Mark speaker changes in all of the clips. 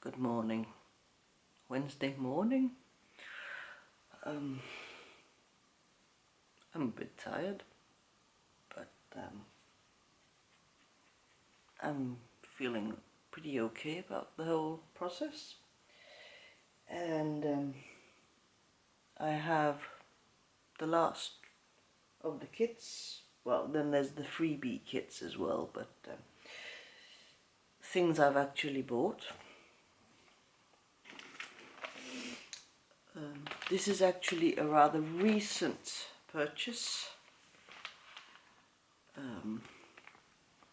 Speaker 1: Good morning. Wednesday morning. I'm a bit tired, but I'm feeling pretty okay about the whole process. And I have the last of the kits. Well, then there's the freebie kits as well, but things I've actually bought. This is actually a rather recent purchase,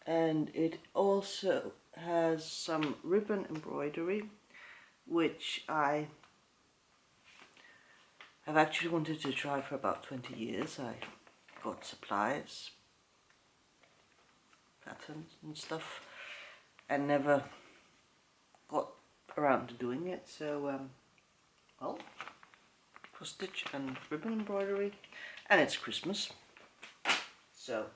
Speaker 1: and it also has some ribbon embroidery, which I have actually wanted to try for about 20 years. I got supplies, patterns and stuff, and never got around to doing it. So, well, cross stitch and ribbon embroidery, and it's Christmas, so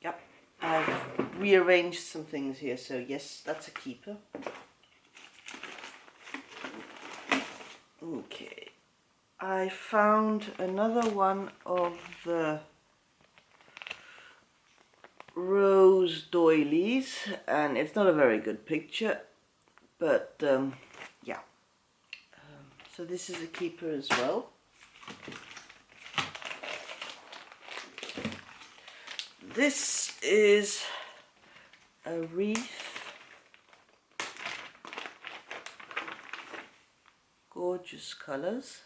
Speaker 1: yep, I've rearranged some things here. So yes, that's a keeper. Okay, I found another one of the rose doilies, and it's not a very good picture, but yeah. So this is a keeper as well. This is a wreath. Gorgeous colors.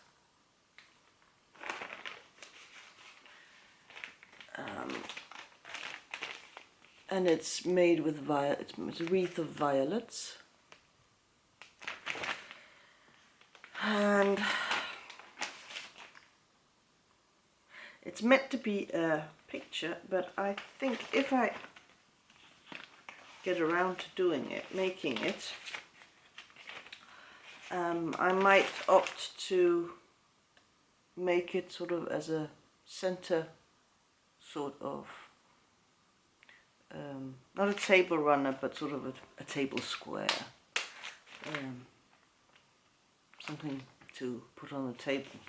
Speaker 1: And it's made with violet. It's a wreath of violets. And it's meant to be a picture, but I think if I get around to doing it, making it, I might opt to make it sort of as a center sort of, not a table runner, but sort of a table square. Something to put on the table.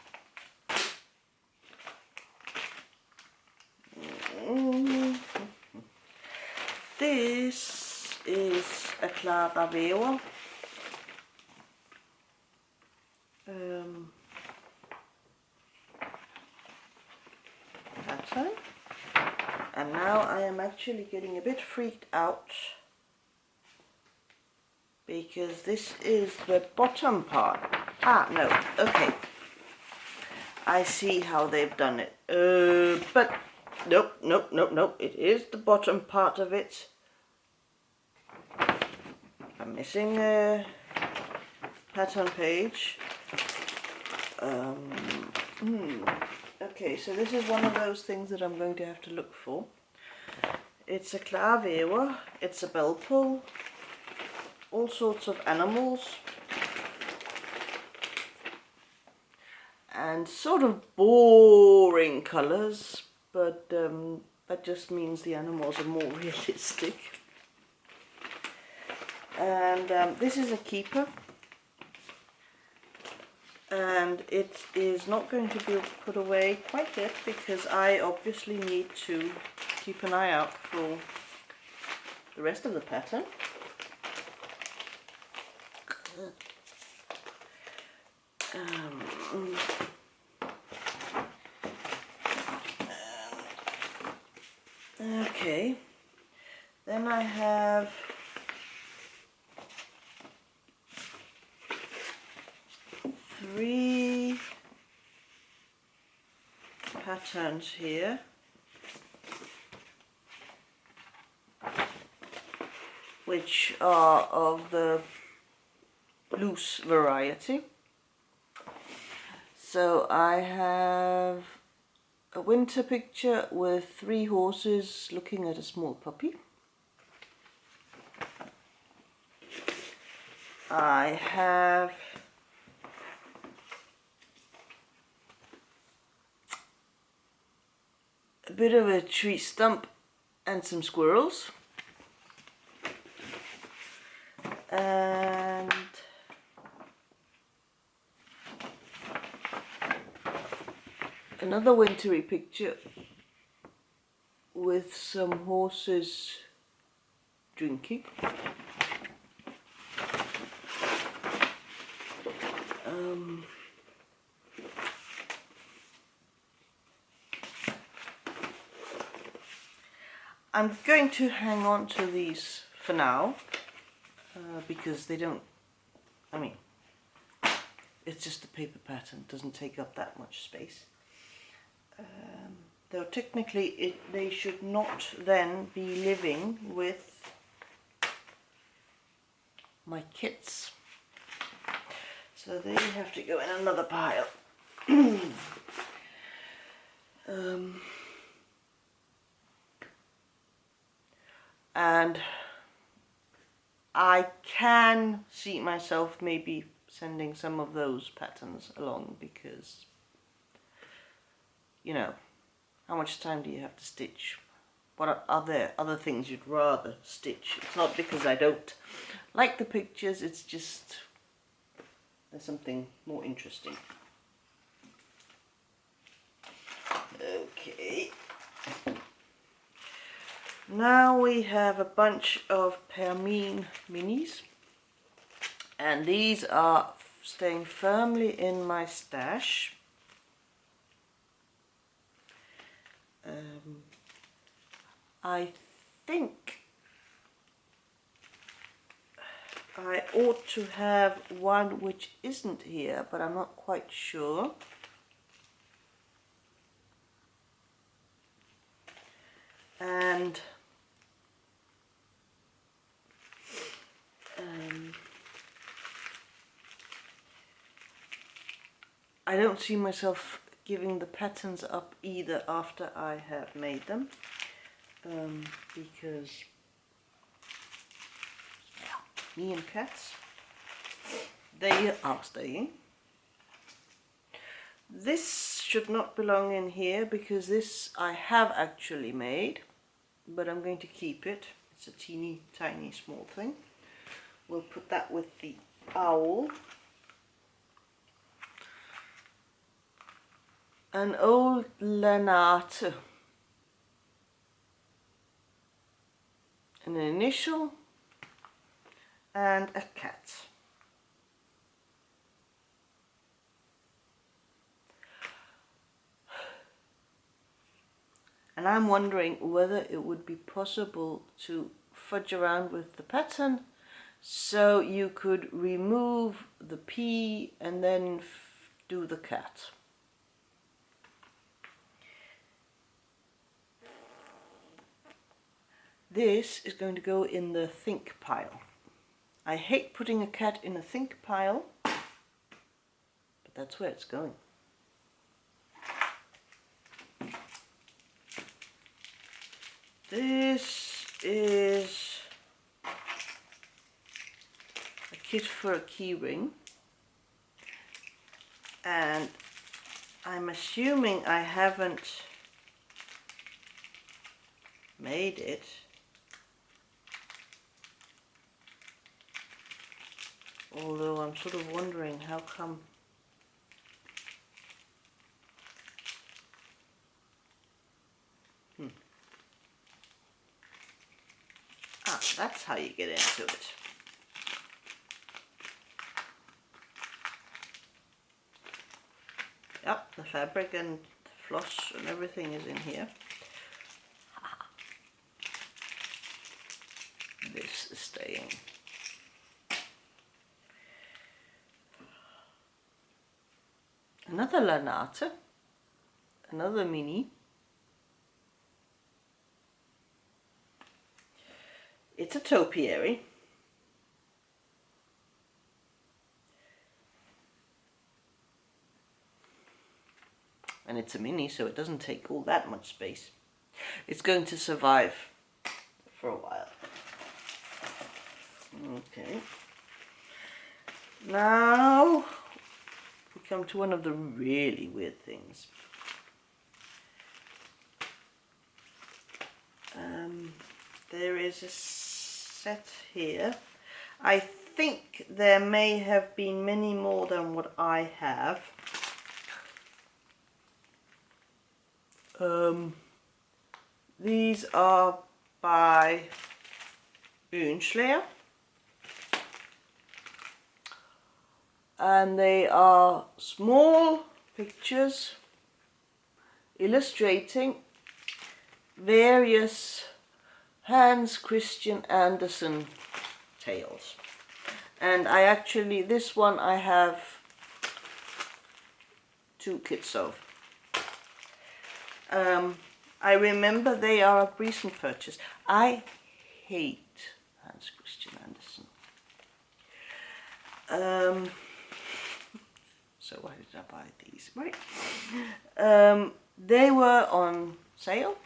Speaker 1: This is a Clara Veo pattern, and now I am actually getting a bit freaked out because this is the bottom part. No, okay, I see how they've done it, but nope, it is the bottom part of it. I'm missing a pattern page. Okay, so this is one of those things that I'm going to have to look for. It's a clavewer, it's a bell pull, all sorts of animals, and sort of boring colours, but that just means the animals are more realistic. And this is a keeper, and it is not going to be put away quite yet because I obviously need to keep an eye out for the rest of the pattern. Okay, then I have three patterns here, which are of the loose variety. So I have a winter picture with 3 horses looking at a small puppy. I have a bit of a tree stump and some squirrels. And another wintry picture with some horses drinking. I'm going to hang on to these for now because they don't, I mean, it's just a paper pattern, it doesn't take up that much space. Though technically they should not then be living with my kits. So they have to go in another pile. And I can see myself maybe sending some of those patterns along because, you know, how much time do you have to stitch? What are there other things you'd rather stitch? It's not because I don't like the pictures, it's just there's something more interesting. Okay. Now we have a bunch of Permine minis, and these are staying firmly in my stash. I think I ought to have one which isn't here, but I'm not quite sure. And I don't see myself giving the patterns up either after I have made them, because me and cats, they are staying. This should not belong in here because this I have actually made, but I'm going to keep it. It's a teeny tiny small thing. We'll put that with the owl. An old Lenate, an initial, and a cat. And I'm wondering whether it would be possible to fudge around with the pattern so you could remove the P and then do the cat. This is going to go in the think pile. I hate putting a cat in a think pile, but that's where it's going. This is a kit for a key ring, and I'm assuming I haven't made it. Although I'm sort of wondering how come that's how you get into it. Yep, the fabric and the floss and everything is in here. This is staying. Another Lanate, another mini. It's a topiary. And it's a mini, so it doesn't take all that much space. It's going to survive for a while. Okay. Now we come to one of the really weird things. There is a set here. I think there may have been many more than what I have. These are by Slayer, and they are small pictures illustrating various Hans Christian Andersen tales. And I actually, this one I have 2 kits of. I remember they are a recent purchase. I hate Hans Christian Andersen. So why did I buy these? Right. They were on sale,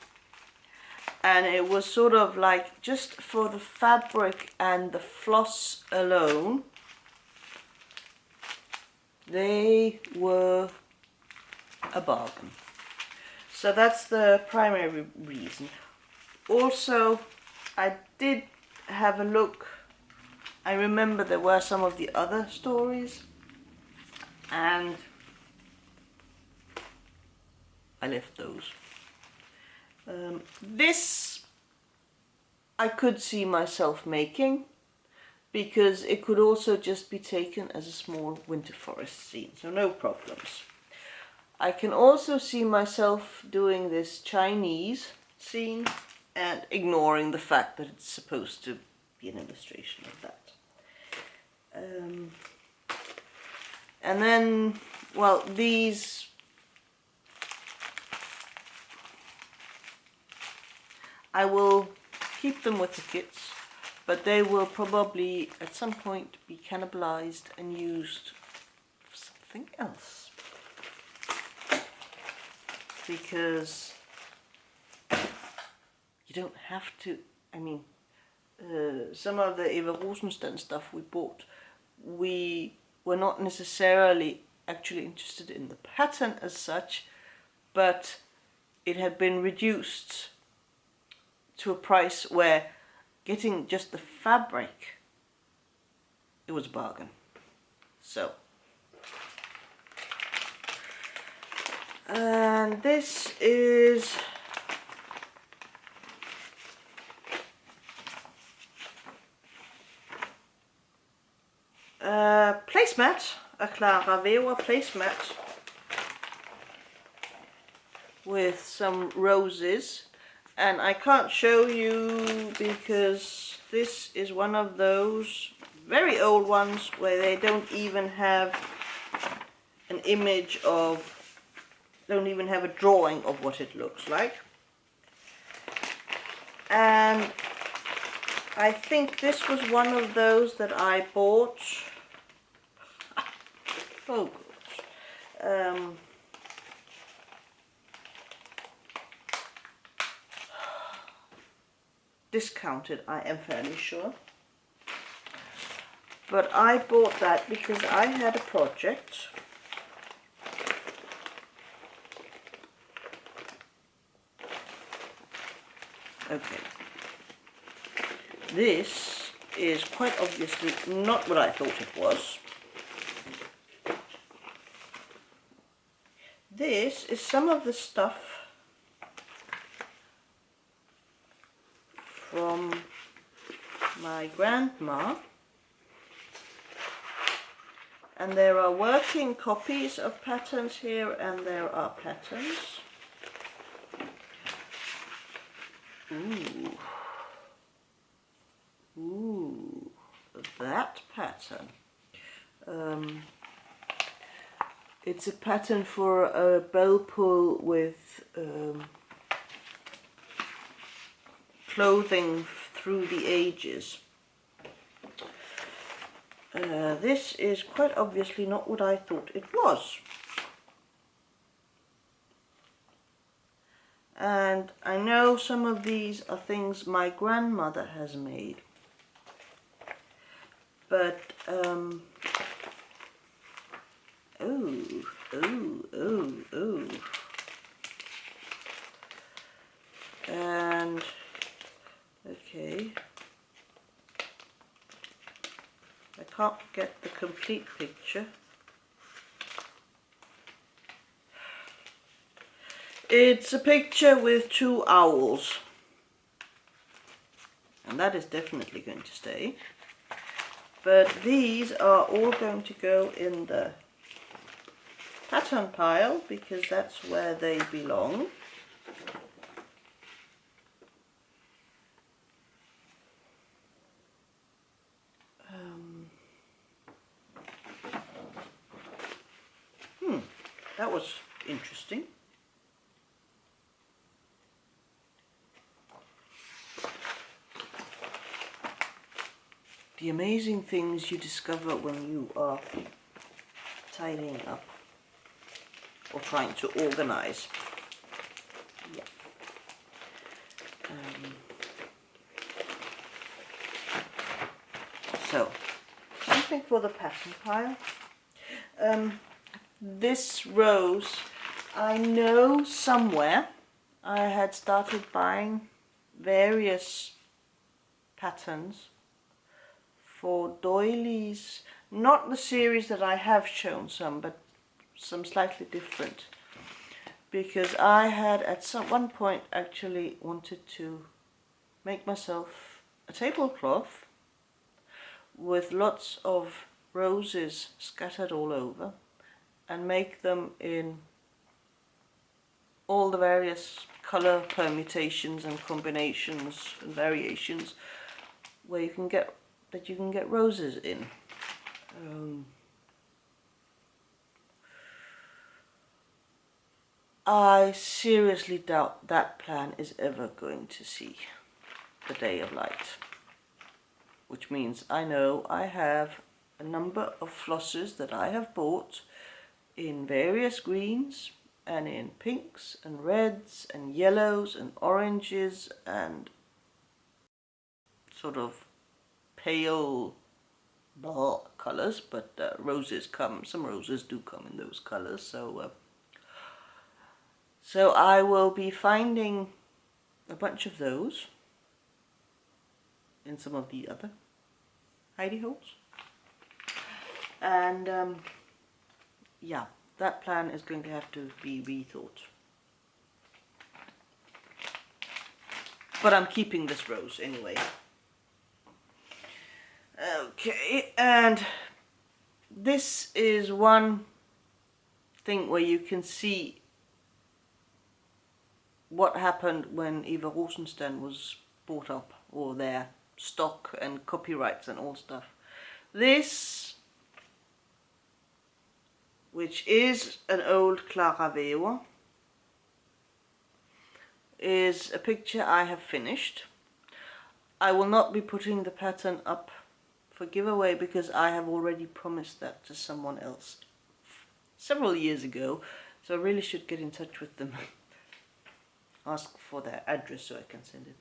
Speaker 1: and it was sort of like, just for the fabric and the floss alone, they were a bargain. So that's the primary reason. Also, I did have a look. I remember there were some of the other stories, and I left those. This I could see myself making, because it could also just be taken as a small winter forest scene, so no problems. I can also see myself doing this Chinese scene and ignoring the fact that it's supposed to be an illustration of that. And then, well, these, I will keep them with the kits, but they will probably at some point be cannibalized and used for something else. Because you don't have to, I mean, some of the Eva Rosenstein stuff we bought, we were not necessarily actually interested in the pattern as such, but it had been reduced to a price where getting just the fabric, it was a bargain. So, and this is a placemat, a Clara Weber placemat with some roses, and I can't show you because this is one of those very old ones where they don't even have an image of, don't even have a drawing of what it looks like. And I think this was one of those that I bought, oh gosh, discounted, I am fairly sure. But I bought that because I had a project okay. This is quite obviously not what I thought it was. This is some of the stuff from my grandma, and there are working copies of patterns here, and there are patterns. Ooh, that pattern. It's a pattern for a bell pull with clothing through the ages. This is quite obviously not what I thought it was. And I know some of these are things my grandmother has made. But, oh. And, okay. can't get the complete picture. It's a picture with 2 owls, and that is definitely going to stay. But these are all going to go in the pattern pile because that's where they belong. That was interesting. The amazing things you discover when you are tidying up or trying to organize. Yeah. So, something for the pattern pile. This rose, I know somewhere I had started buying various patterns for doilies, not the series that I have shown some, but some slightly different, because I had at one point actually wanted to make myself a tablecloth with lots of roses scattered all over and make them in all the various color permutations and combinations and variations where you can get roses in. I seriously doubt that plan is ever going to see the day of light, which means I know I have a number of flosses that I have bought in various greens and in pinks and reds and yellows and oranges and sort of pale colors, but some roses do come in those colors, so I will be finding a bunch of those in some of the other hidey holes, and yeah, that plan is going to have to be rethought. But I'm keeping this rose anyway. Okay, and this is one thing where you can see what happened when Eva Rosenstein was bought up, or their stock and copyrights and all stuff. This, which is an old Clara Weber, is a picture I have finished. I will not be putting the pattern up for giveaway because I have already promised that to someone else several years ago, so I really should get in touch with them, ask for their address so I can send it.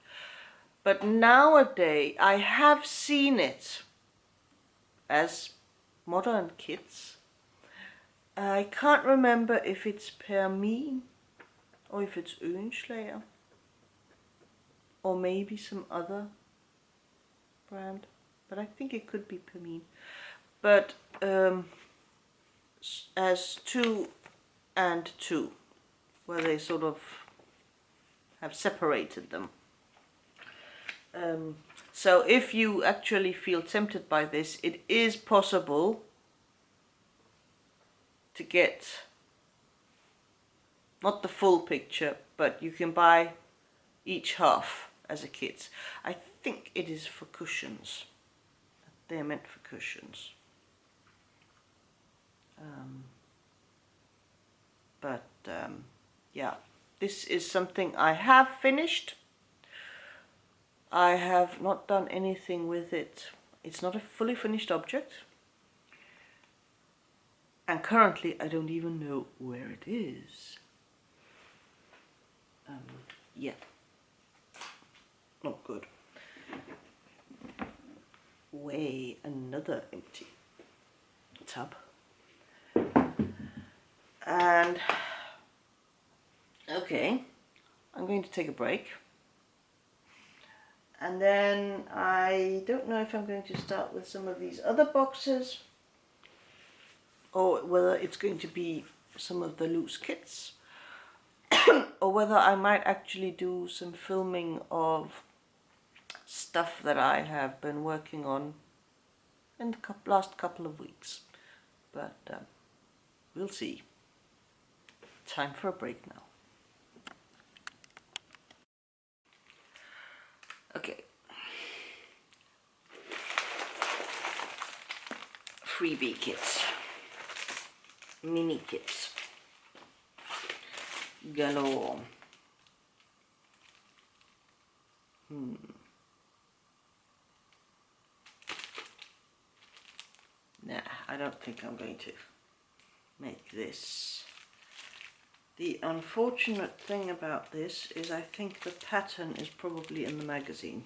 Speaker 1: But nowadays I have seen it as modern kits. I can't remember if it's Permin or if it's Oehlenschläger or maybe some other brand, but I think it could be Permin. But as 2 and 2, where they sort of have separated them. So if you actually feel tempted by this, it is possible to get not the full picture, but you can buy each half as a kit. I think it is for cushions. They're meant for cushions. Yeah, this is something I have finished. I have not done anything with it. It's not a fully finished object. And currently I don't even know where it is. Yeah, not good. Way another empty tub. And okay, I'm going to take a break And then I don't know if I'm going to start with some of these other boxes or whether it's going to be some of the loose kits or whether I might actually do some filming of stuff that I have been working on in the last couple of weeks. But we'll see. Time for a break now. Okay. Freebie kits. Mini kits. Galore. Nah, I don't think I'm going to make this. The unfortunate thing about this is I think the pattern is probably in the magazine.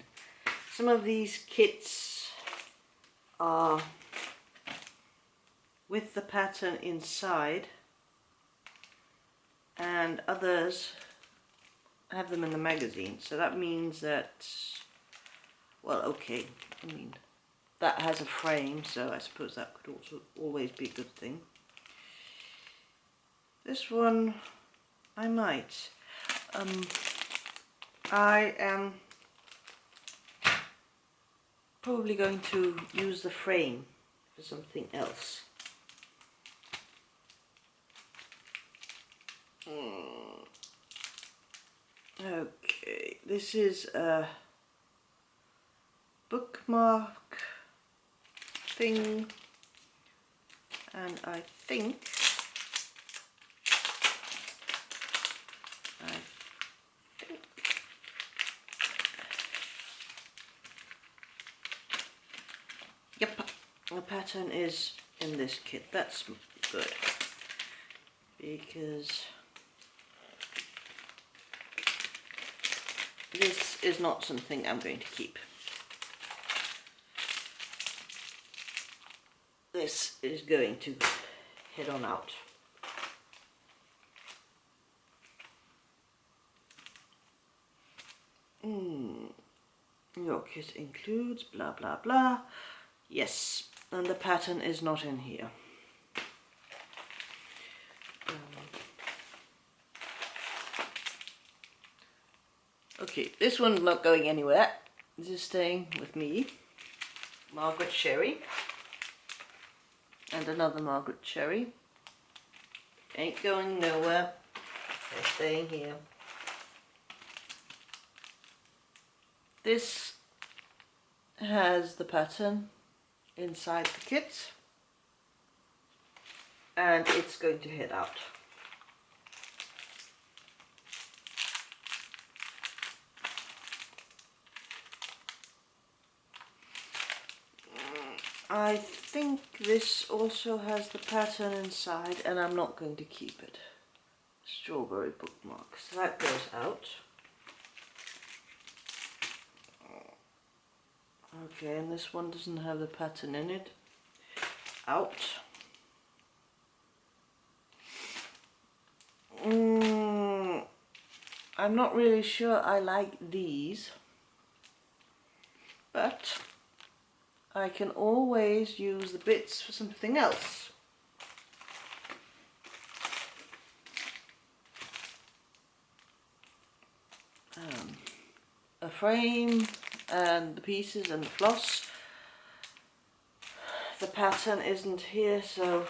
Speaker 1: Some of these kits are with the pattern inside and others have them in the magazine. So that means that, well, okay, I mean, that has a frame, so I suppose that could also always be a good thing. This one, I might. I am probably going to use the frame for something else. Okay, this is a bookmark thing, and I think yep, the pattern is in this kit. That's good, because this is not something I'm going to keep. This is going to head on out. Your kit includes blah blah blah. Yes, and the pattern is not in here. Okay, this one's not going anywhere. This is staying with me. Margaret Cherry. And another Margaret Cherry. Ain't going nowhere. They're staying here. This has the pattern inside the kit. And it's going to head out. I think this also has the pattern inside, and I'm not going to keep it. Strawberry bookmark. So that goes out. Okay, and this one doesn't have the pattern in it. Out. I'm not really sure I like these, but I can always use the bits for something else. A frame and the pieces and the floss. The pattern isn't here, so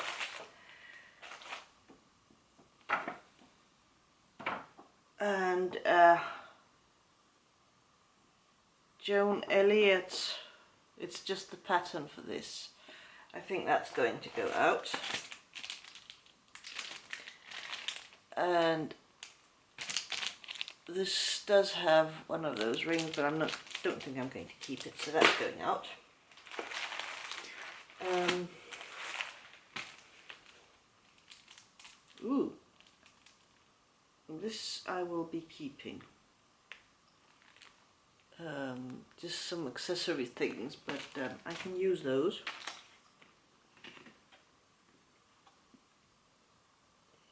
Speaker 1: and Joan Elliott, it's just the pattern for this. I think that's going to go out. And this does have one of those rings, but don't think I'm going to keep it, so that's going out. Ooh, this I will be keeping. Just some accessory things, but I can use those.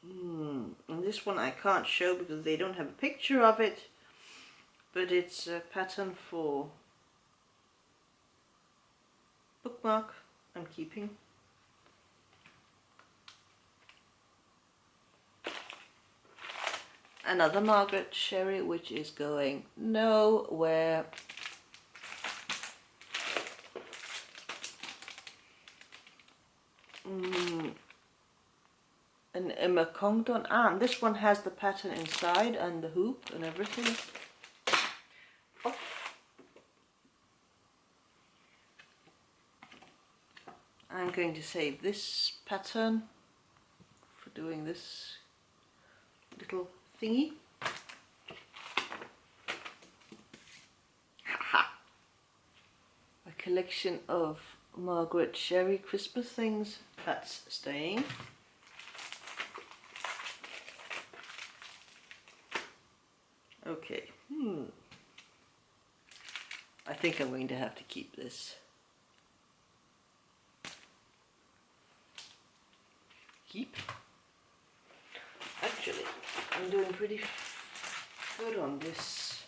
Speaker 1: And this one I can't show because they don't have a picture of it, but it's a pattern for bookmark I'm keeping. Another Margaret Sherry, which is going nowhere. An Emma Congdon, and this one has the pattern inside and the hoop and everything. Oh. I'm going to save this pattern for doing this little thingy. A collection of Margaret Sherry Christmas things, that's staying. Okay, I think I'm going to have to keep this. Keep. Actually, I'm doing pretty good on this.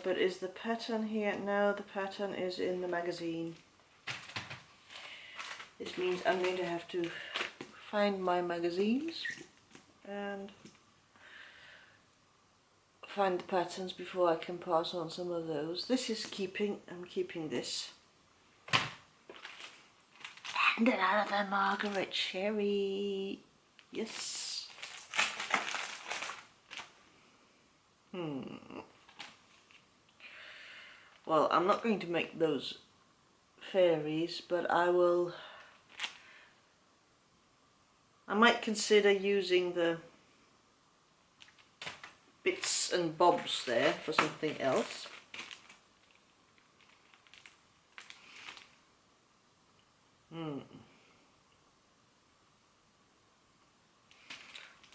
Speaker 1: But is the pattern here? No, the pattern is in the magazine. This means I'm going to have to find my magazines and find the patterns before I can pass on some of those. This is keeping, I'm keeping this. And another Margaret Sherry. Yes. Well, I'm not going to make those fairies, but I might consider using the bits and bobs there for something else.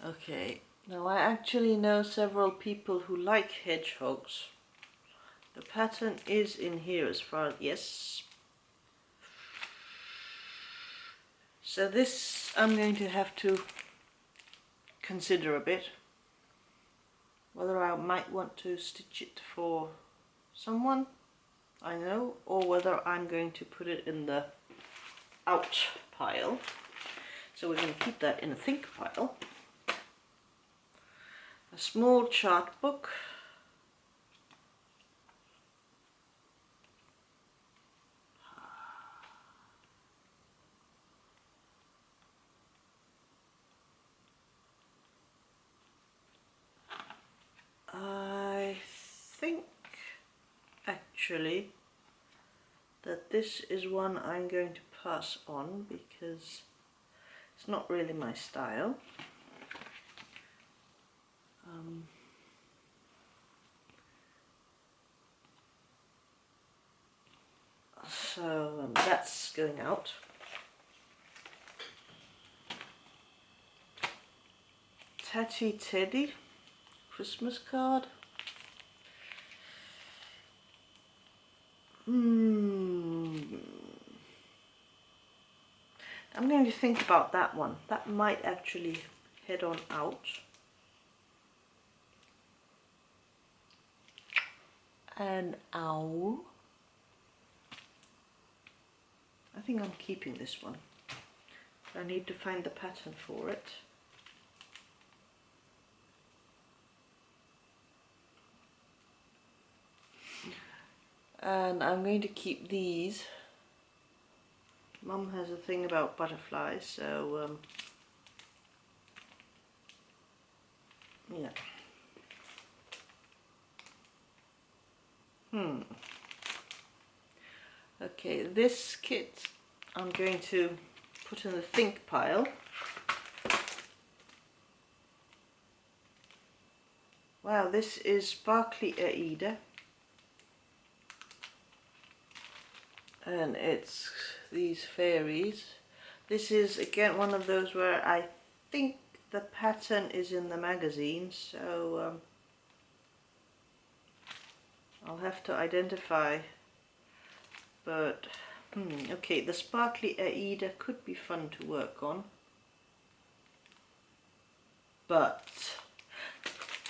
Speaker 1: Okay, now I actually know several people who like hedgehogs. The pattern is in here as far as, yes. So this I'm going to have to consider a bit. Whether I might want to stitch it for someone I know, or whether I'm going to put it in the out pile. So we're going to keep that in a think pile. A small chart book. I think actually that this is one I'm going to pass on because it's not really my style. So that's going out. Tatty Teddy Christmas card. I'm going to think about that one. That might actually head on out. An owl. I think I'm keeping this one. I need to find the pattern for it. And I'm going to keep these. Mum has a thing about butterflies, so yeah. Okay, this kit I'm going to put in the think pile. Wow, this is Sparkly Aida. And it's these fairies. This is again one of those where I think the pattern is in the magazine, so I'll have to identify. But okay, the Sparkly Aida could be fun to work on, but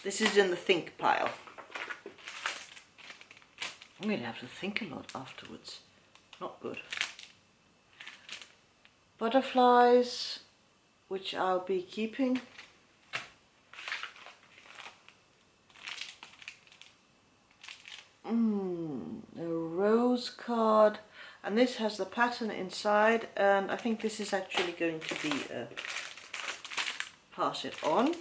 Speaker 1: this is in the think pile. I'm going to have to think a lot afterwards. not good. Butterflies, which I'll be keeping. A rose card, and this has the pattern inside, and I think this is actually going to be pass it on.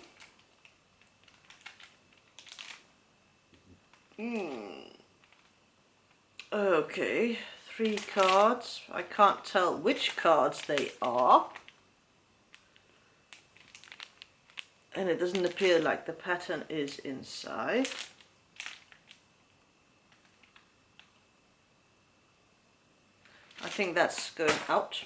Speaker 1: Okay, 3 cards. I can't tell which cards they are. And it doesn't appear like the pattern is inside. I think that's going out.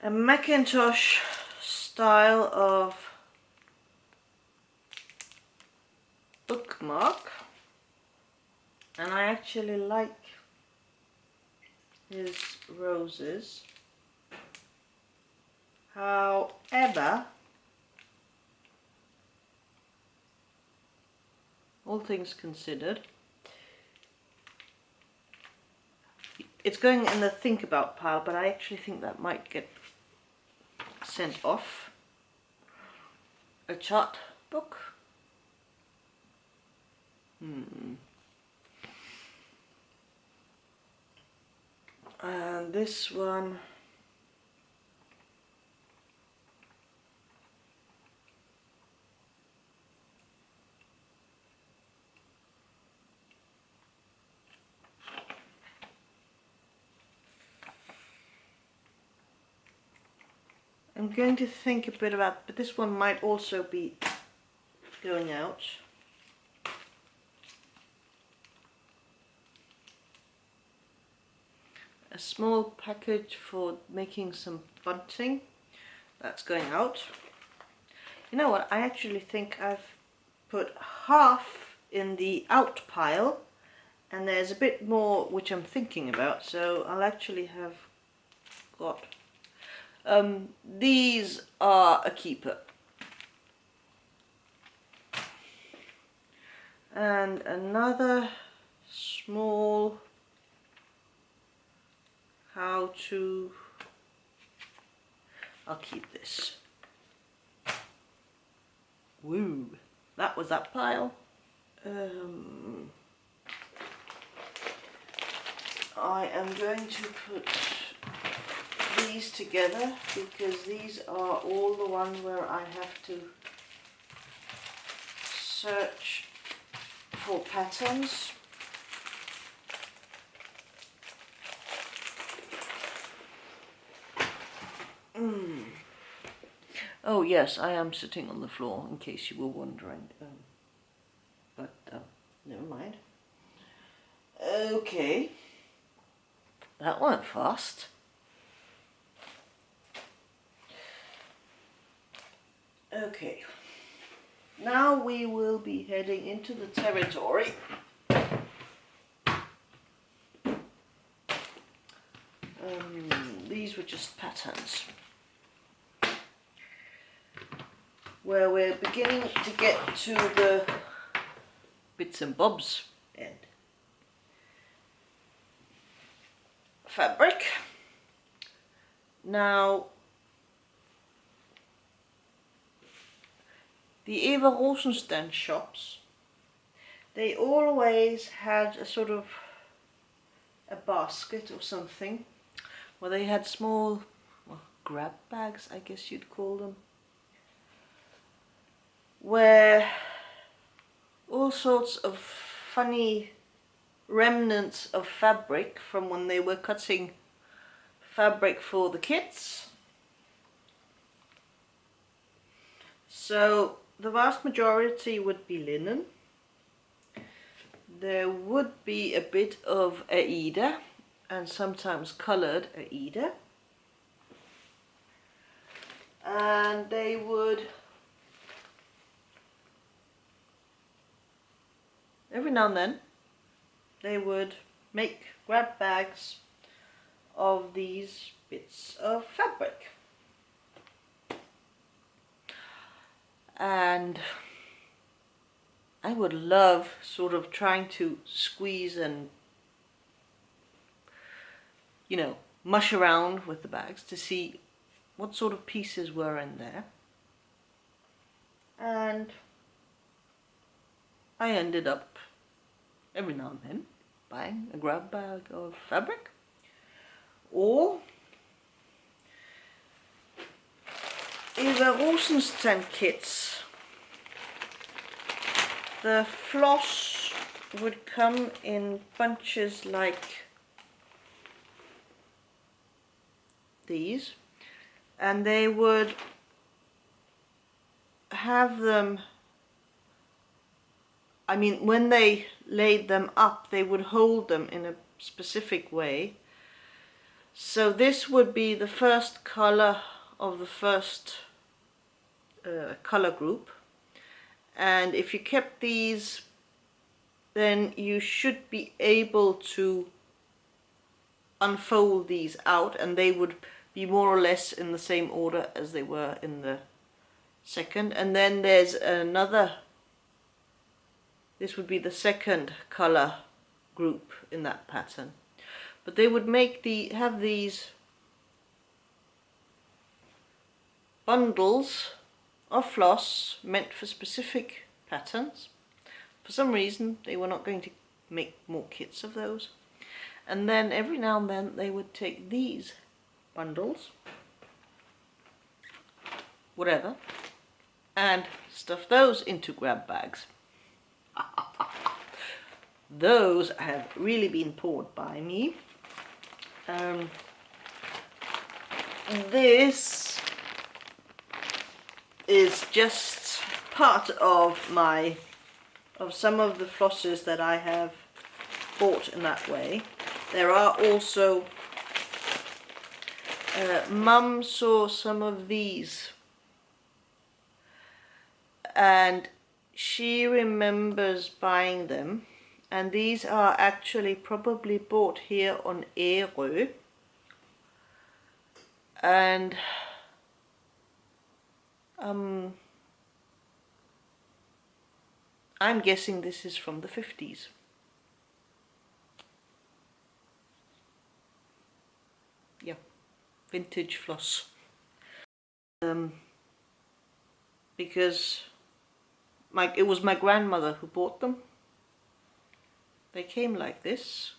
Speaker 1: A Macintosh style of bookmark, and I actually like his roses. However, all things considered, it's going in the think about pile, but I actually think that might get sent off. A chart book. And this one, I'm going to think a bit about, but this one might also be going out. A small package for making some bunting, that's going out. You know what, I actually think I've put half in the out pile, and there's a bit more which I'm thinking about, so I'll actually have got these are a keeper. And another small how to, I'll keep this. Woo, that was that pile. I am going to put these together because these are all the ones where I have to search for patterns. Oh yes, I am sitting on the floor in case you were wondering, but never mind. Okay, that went fast. Okay, now we will be heading into the territory these were just patterns where we're beginning to get to the bits and bobs and fabric. Now the Eva Rosenstein shops, they always had a sort of a basket or something where they had small grab bags, I guess you'd call them, where all sorts of funny remnants of fabric from when they were cutting fabric for the kids. So the vast majority would be linen. There would be a bit of Aida and sometimes coloured Aida. And they would, every now and then, they would make grab bags of these bits of fabric. And I would love sort of trying to squeeze and, you know, mush around with the bags to see what sort of pieces were in there. And I ended up every now and then buying a grab bag of fabric, or Eva Rosenstein kits. The floss would come in bunches like these, and they would have them, I mean, when they laid them up, they would hold them in a specific way. So this would be the first color of the first color group, and if you kept these, then you should be able to unfold these out, and they would be more or less in the same order as they were in the second. And then there's another, this would be the second color group in that pattern, but they would have these bundles of floss meant for specific patterns. For some reason they were not going to make more kits of those, and then every now and then they would take these bundles, whatever, and stuff those into grab bags. Those have really been poured by me. This is just part of some of the flosses that I have bought in that way. There are also Mum saw some of these and she remembers buying them, and these are actually probably bought here on Aero, and I'm guessing this is from the 50s. Yeah, vintage floss. Because it was my grandmother who bought them. They came like this.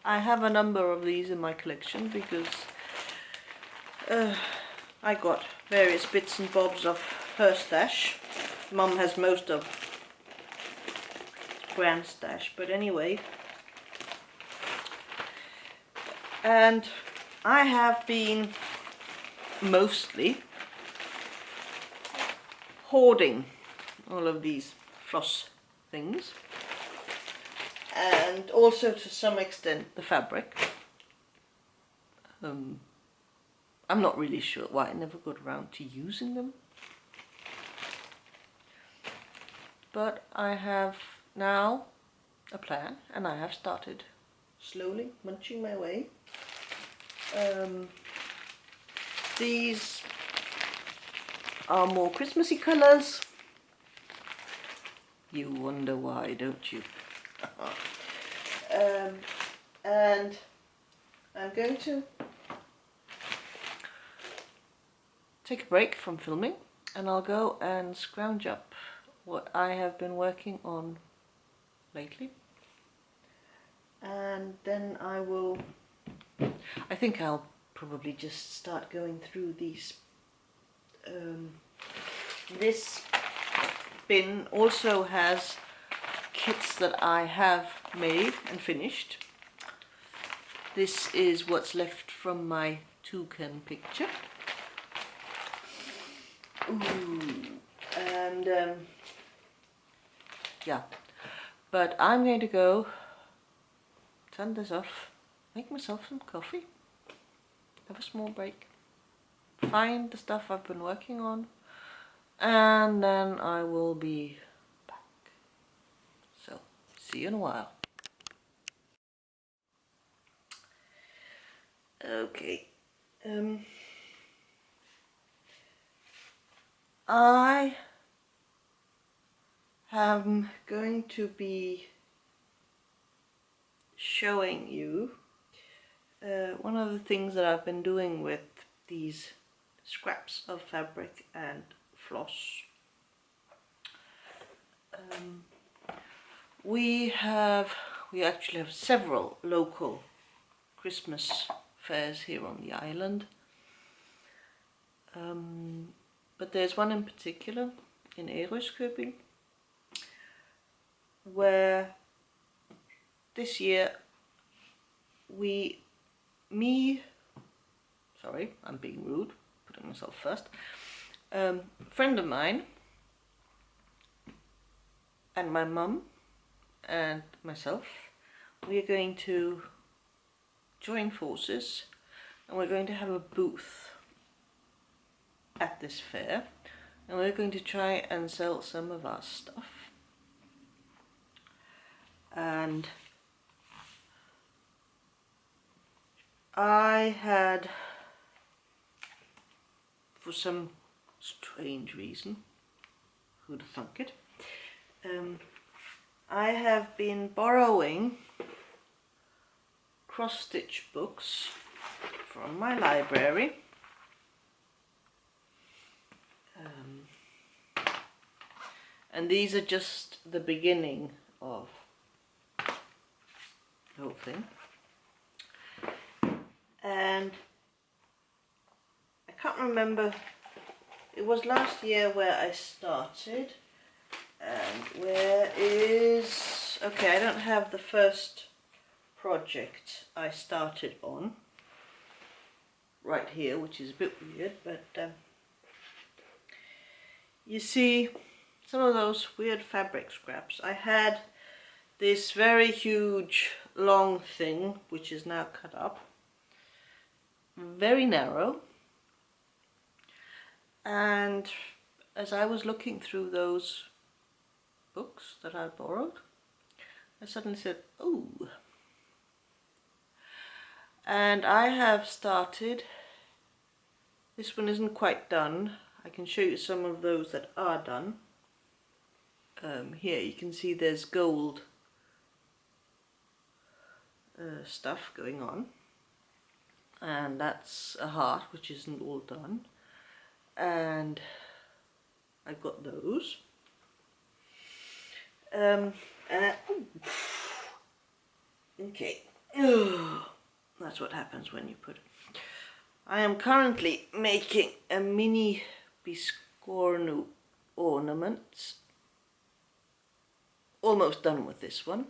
Speaker 1: I have a number of these in my collection because I got various bits and bobs of her stash. Mum has most of Grand's stash, but anyway. And I have been mostly hoarding all of these floss things, and also to some extent the fabric. I'm not really sure why I never got around to using them, but I have now a plan, and I have started slowly munching my way. These are more Christmassy colours. You wonder why, don't you? And I'm going to take a break from filming, and I'll go and scrounge up what I have been working on lately, and then I think I'll probably just start going through these. This bin also has kits that I have made and finished. This is what's left from my toucan picture. Ooh. And yeah, but I'm going to go turn this off, make myself some coffee, have a small break, find the stuff I've been working on, and then I will be back. So, see you in a while. Okay. I am going to be showing you one of the things that I've been doing with these scraps of fabric and floss. We actually have several local Christmas fairs here on the island, but there's one in particular in Ærøskøbing where this year sorry, I'm being rude, putting myself first, a friend of mine and my mum and myself, we are going to join forces and we're going to have a booth at this fair, and we're going to try and sell some of our stuff. And I had, for some strange reason, who'd have thunk it, I have been borrowing cross-stitch books from my library, and these are just the beginning of the whole thing. And I can't remember, it was last year where I started, and where is, okay, I don't have the first project I started on right here, which is a bit weird, but you see some of those weird fabric scraps. I had this very huge long thing which is now cut up, very narrow, and as I was looking through those books that I borrowed, I suddenly said, oh, and I have started, this one isn't quite done, I can show you some of those that are done. Here you can see there's gold stuff going on, and that's a heart which isn't all done, and I've got those. Okay, that's what happens when you put. I am currently making a mini biscornu ornament. Almost done with this one,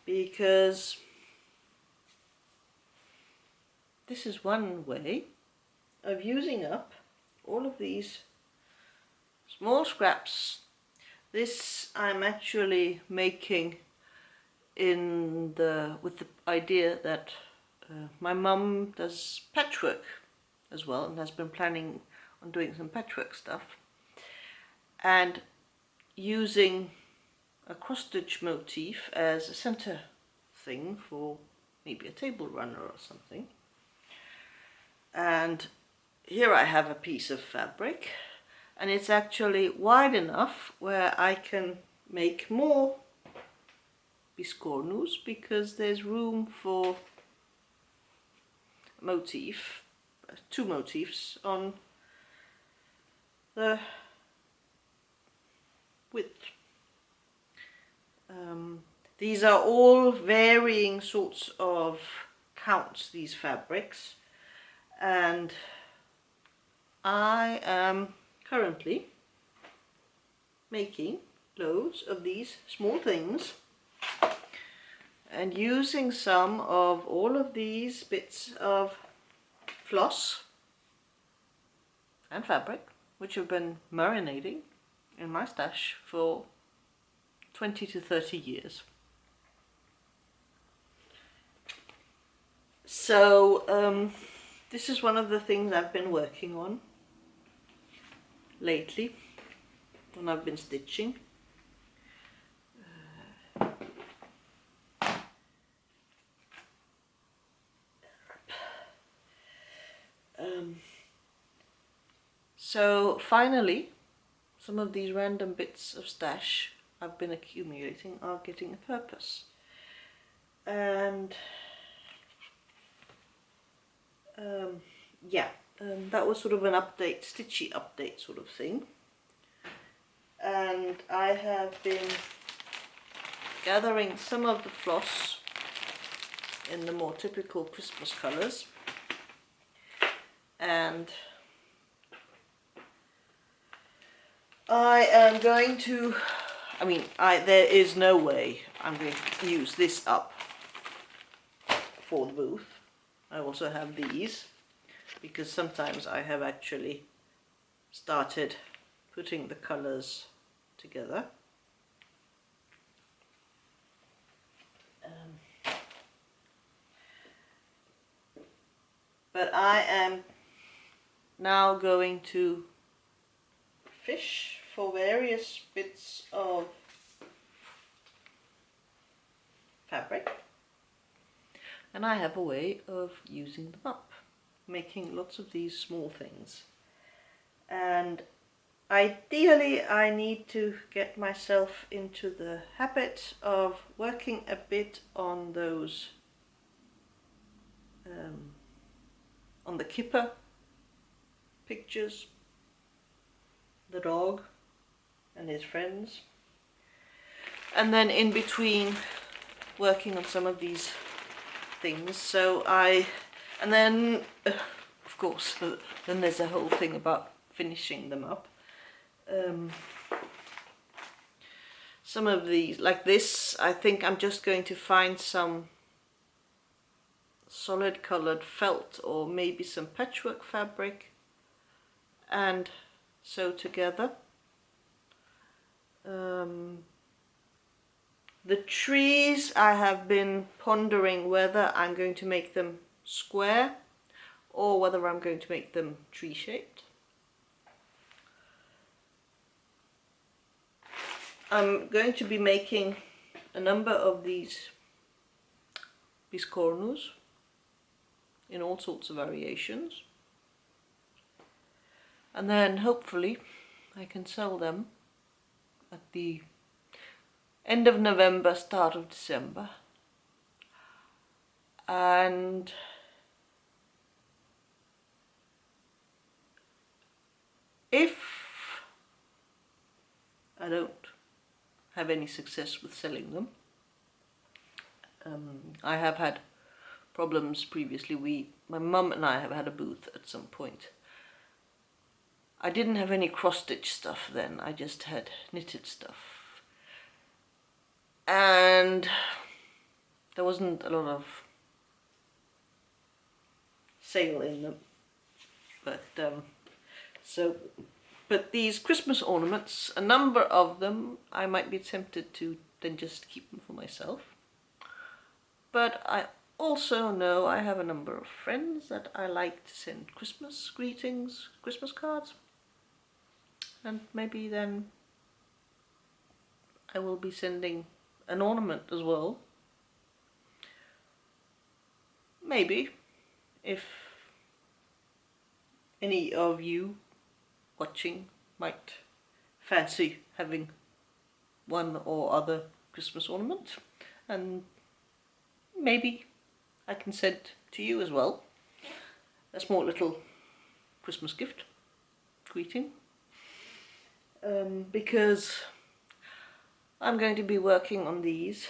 Speaker 1: because this is one way of using up all of these small scraps. This I'm actually making with the idea that my mum does patchwork as well and has been planning on doing some patchwork stuff, and using a cross-stitch motif as a center thing for maybe a table runner or something. And here I have a piece of fabric, and it's actually wide enough where I can make more biscornus, because there's room for a motif, two motifs on the width. These are all varying sorts of counts, these fabrics, and I am currently making loads of these small things and using some of all of these bits of floss and fabric which have been marinating in my stash for 20 to 30 years. So this is one of the things I've been working on lately when I've been stitching. So finally, some of these random bits of stash I've been accumulating are getting a purpose. And yeah, that was sort of an update, stitchy update sort of thing. And I have been gathering some of the floss in the more typical Christmas colours, and I am going to, there is no way I'm going to use this up for the booth. I also have these, because sometimes I have actually started putting the colours together. But I am now going to fish for various bits of fabric, and I have a way of using them up, making lots of these small things. And ideally I need to get myself into the habit of working a bit on those on the kipper pictures, the dog and his friends, and then in between working on some of these things. So and then of course then there's a whole thing about finishing them up. Some of these, like this, I think I'm just going to find some solid colored felt or maybe some patchwork fabric and sew together. The trees, I have been pondering whether I'm going to make them square or whether I'm going to make them tree shaped. I'm going to be making a number of these biscornus in all sorts of variations, and then hopefully I can sell them at the end of November, start of December. And if I don't have any success with selling them, I have had problems previously. My mum and I have had a booth at some point. I didn't have any cross-stitch stuff then, I just had knitted stuff. And there wasn't a lot of sale in them. But these Christmas ornaments, a number of them, I might be tempted to then just keep them for myself. But I also know I have a number of friends that I like to send Christmas greetings, Christmas cards. And maybe then I will be sending an ornament as well. Maybe, if any of you watching might fancy having one or other Christmas ornament, and maybe I can send to you as well a small little Christmas gift greeting, because I'm going to be working on these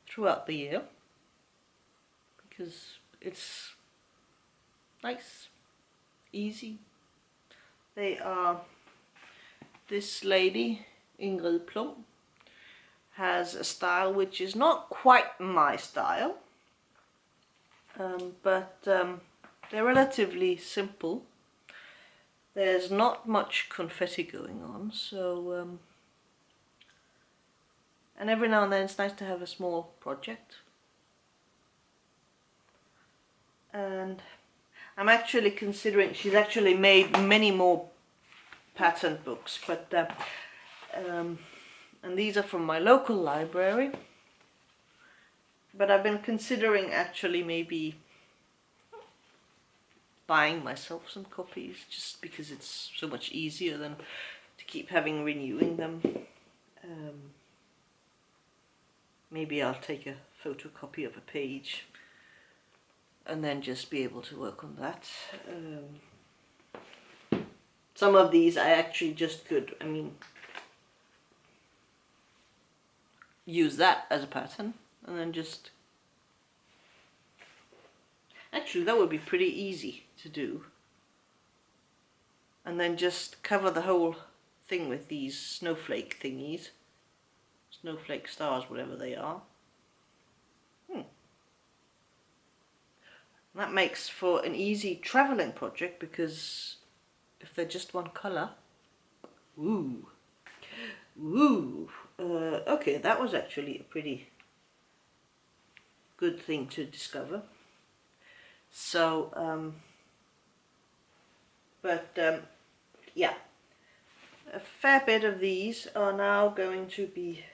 Speaker 1: throughout the year, because it's nice, easy. They are, this lady, Ingrid Plum, has a style which is not quite my style, but they're relatively simple. There's not much confetti going on, so and every now and then it's nice to have a small project. And I'm actually considering, she's actually made many more pattern books, but and these are from my local library, but I've been considering actually maybe buying myself some copies, just because it's so much easier than to keep having renewing them. Maybe I'll take a photocopy of a page and then just be able to work on that. Some of these I actually just could, use that as a pattern and then just, actually that would be pretty easy to do. And then just cover the whole thing with these snowflake thingies. Snowflake stars, whatever they are. That makes for an easy traveling project, because if they're just one color, okay, that was actually a pretty good thing to discover. So, yeah, a fair bit of these are now going to be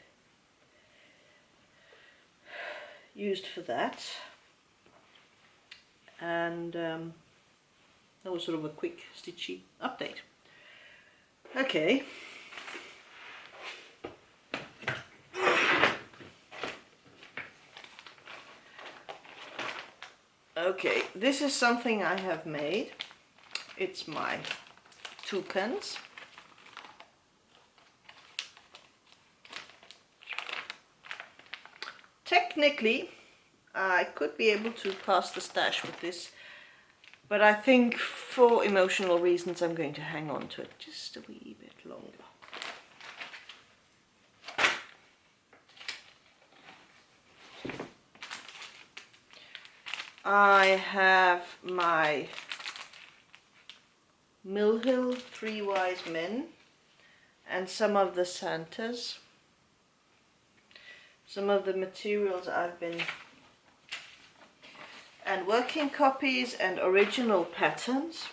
Speaker 1: used for that. And that was sort of a quick stitchy update. Okay. Okay, this is something I have made. It's my toucans. Technically, I could be able to pass the stash with this, but I think for emotional reasons I'm going to hang on to it just a wee bit longer. I have my Mill Hill Three Wise Men and some of the Santas. Some of the materials I've been, and working copies and original patterns.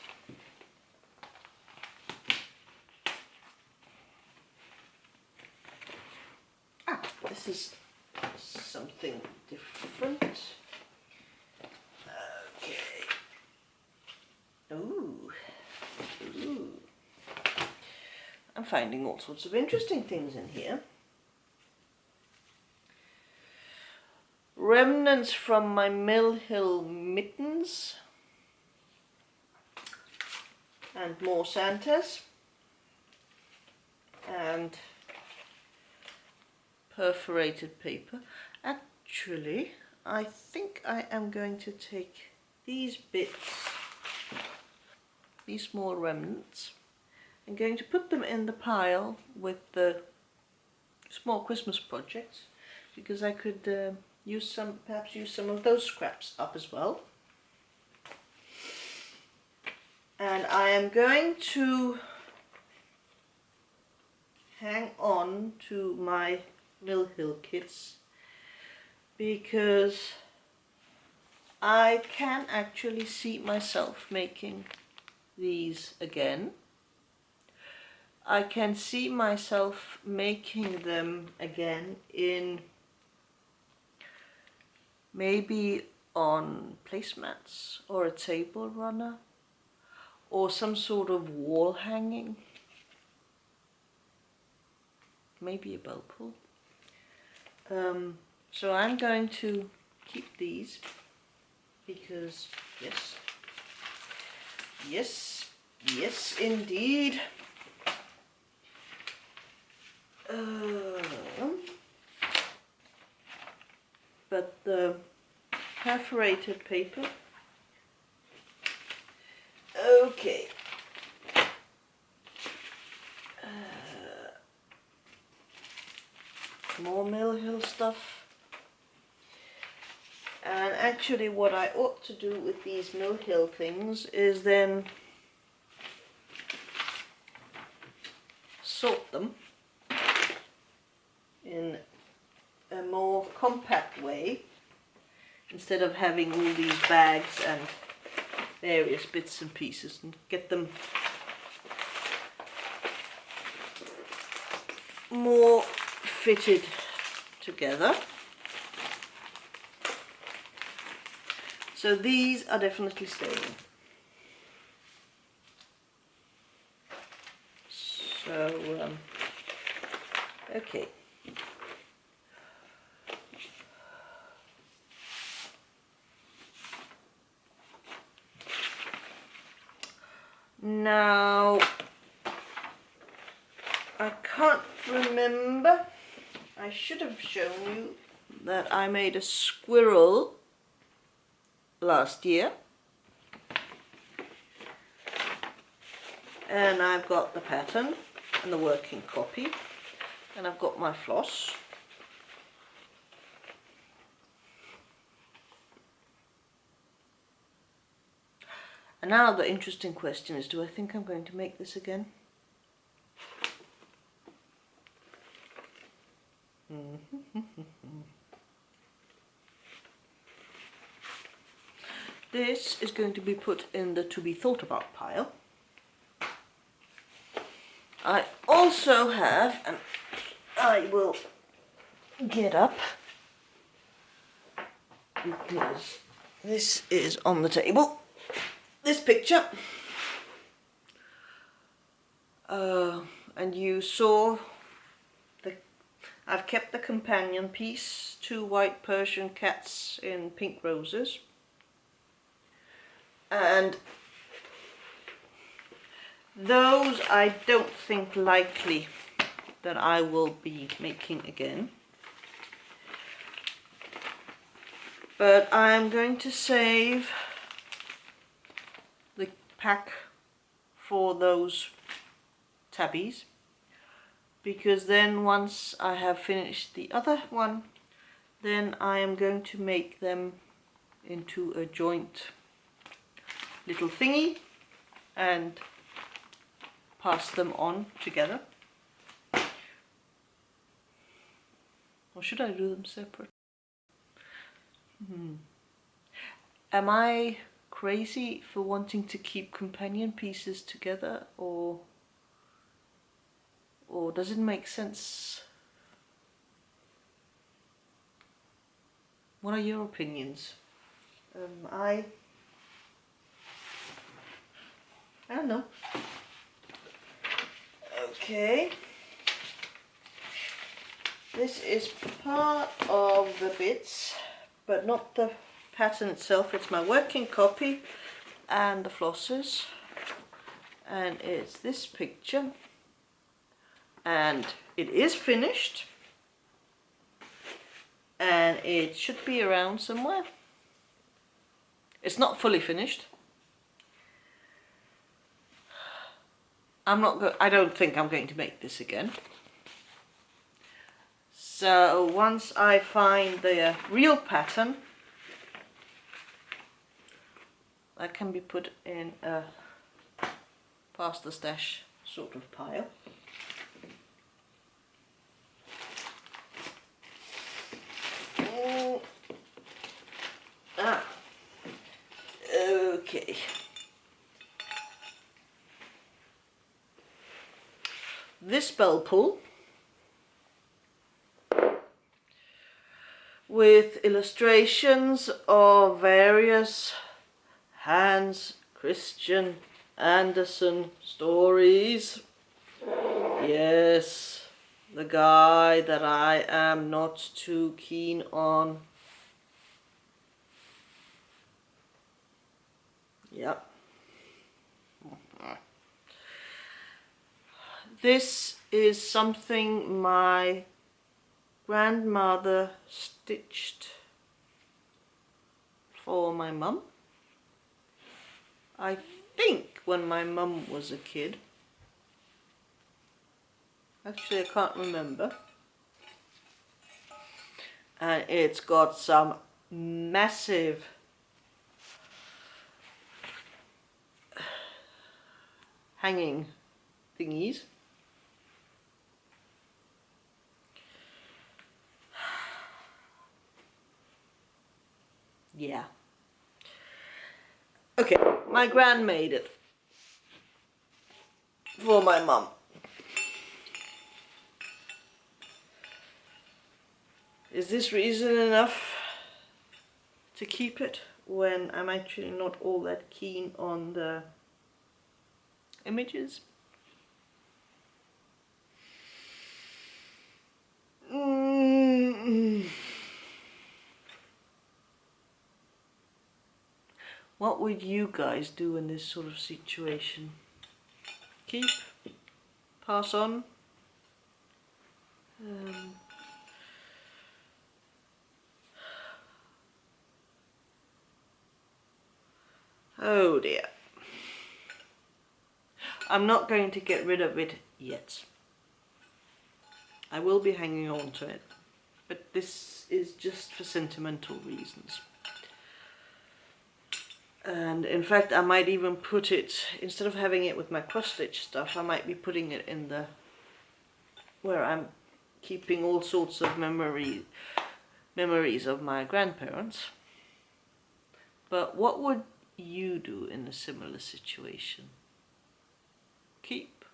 Speaker 1: This is something different. Okay. Ooh. I'm finding all sorts of interesting things in here. Remnants from my Mill Hill mittens and more Santas and perforated paper. Actually, I think I am going to take these bits, these small remnants, I'm going to put them in the pile with the small Christmas projects, because I could perhaps use some of those scraps up as well. And I am going to hang on to my Mill Hill kits, because I can actually see myself making these again. I can see myself making them again in maybe on placemats or a table runner or some sort of wall hanging, maybe a bow pull. So I'm going to keep these because yes indeed. But the perforated paper, okay. More Mill Hill stuff. And actually what I ought to do with these Mill Hill things is then sort them in a more compact way, instead of having all these bags and various bits and pieces, and get them more fitted together. So these are definitely staying. Okay. Now, I can't remember, I should have shown you that I made a squirrel last year. And I've got the pattern and the working copy, and I've got my floss. And now the interesting question is, do I think I'm going to make this again? This is going to be put in the to be thought about pile. I also have, and I will get up because this is on the table, this picture. And you saw I've kept the companion piece, 2 white Persian cats in pink roses. And those I don't think likely that I will be making again. But I'm going to save the pack for those tabbies, because then once I have finished the other one, then I am going to make them into a joint little thingy and pass them on together. Or should I do them separate? Am I crazy for wanting to keep companion pieces together, or does it make sense? What are your opinions? I don't know. Okay. This is part of the bits, but not the pattern itself. It's my working copy and the flosses. And it's this picture. And it is finished. And it should be around somewhere. It's not fully finished. I don't think I'm going to make this again. So once I find the real pattern, that can be put in a past the stash sort of pile. Okay. This bell pull with illustrations of various Hans Christian Andersen stories. Yes, the guy that I am not too keen on. Yep. This is something my grandmother stitched for my mum. I think when my mum was a kid. Actually, I can't remember. And it's got some massive hanging thingies. Yeah. Okay, my gran made it for my mum. Is this reason enough to keep it when I'm actually not all that keen on the images? What would you guys do in this sort of situation? Keep? Pass on? Oh dear. I'm not going to get rid of it yet. I will be hanging on to it, but this is just for sentimental reasons. And in fact, I might even put it, instead of having it with my cross-stitch stuff, I might be putting it in the, where I'm keeping all sorts of memories of my grandparents. But what would you do in a similar situation? Keep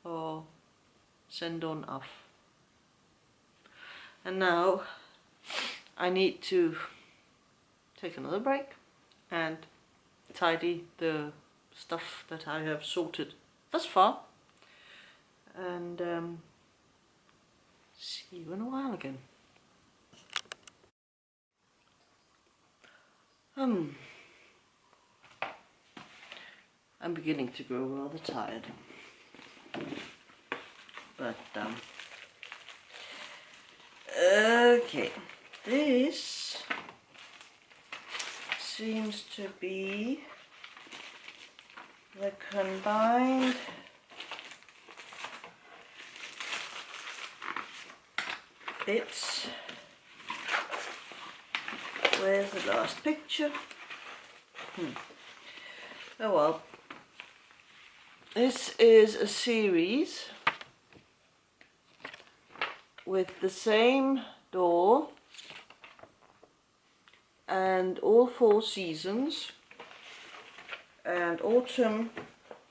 Speaker 1: or send on off? And now I need to take another break and tidy the stuff that I have sorted thus far, and see you in a while again. I'm beginning to grow rather tired, but okay, this seems to be the combined bits. Where's the last picture? Oh well. This is a series with the same door and all 4 seasons, and autumn,